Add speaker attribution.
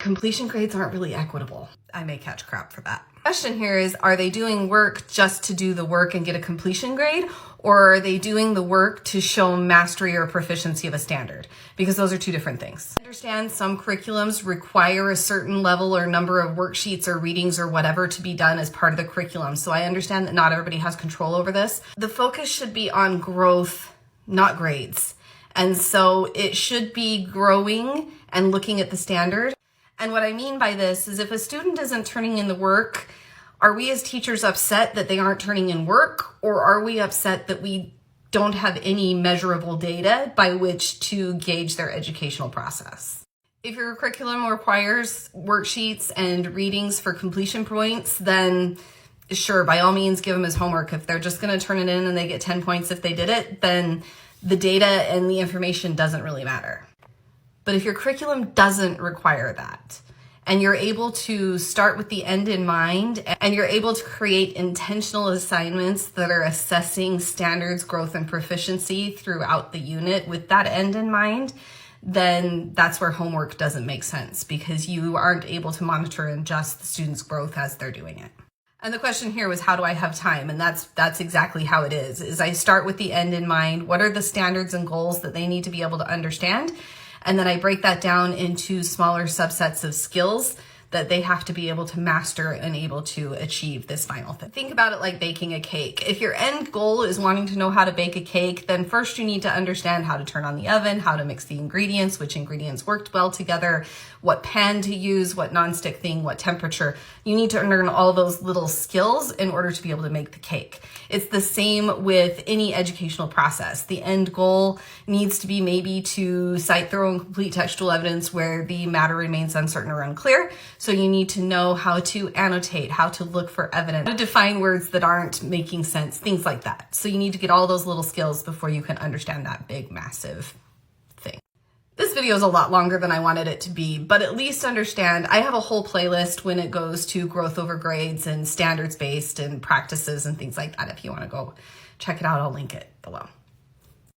Speaker 1: completion grades aren't really equitable. I may catch crap for that. The question here is, are they doing work just to do the work and get a completion grade? Or are they doing the work to show mastery or proficiency of a standard? Because those are two different things. I understand some curriculums require a certain level or number of worksheets or readings or whatever to be done as part of the curriculum. So I understand that not everybody has control over this. The focus should be on growth, not grades. And so it should be growing and looking at the standard. And what I mean by this is if a student isn't turning in the work, are we as teachers upset that they aren't turning in work? Or are we upset that we don't have any measurable data by which to gauge their educational process? If your curriculum requires worksheets and readings for completion points, then sure, by all means, give them his homework. If they're just going to turn it in and they get 10 points if they did it, then the data and the information doesn't really matter. But if your curriculum doesn't require that, and you're able to start with the end in mind, and you're able to create intentional assignments that are assessing standards, growth, and proficiency throughout the unit with that end in mind, then that's where homework doesn't make sense because you aren't able to monitor and adjust the students' growth as they're doing it. And the question here was, how do I have time? And that's exactly how it is I start with the end in mind. What are the standards and goals that they need to be able to understand? And then I break that down into smaller subsets of skills that they have to be able to master and able to achieve this final thing. Think about it like baking a cake. If your end goal is wanting to know how to bake a cake, then first you need to understand how to turn on the oven, how to mix the ingredients, which ingredients worked well together, what pan to use, what nonstick thing, what temperature. You need to learn all those little skills in order to be able to make the cake. It's the same with any educational process. The end goal needs to be maybe to cite thorough and complete textual evidence where the matter remains uncertain or unclear. So you need to know how to annotate, how to look for evidence, how to define words that aren't making sense, things like that. So you need to get all those little skills before you can understand that big, massive thing. This video is a lot longer than I wanted it to be, but at least understand I have a whole playlist when it goes to growth over grades and standards-based and practices and things like that. If you want to go check it out, I'll link it below.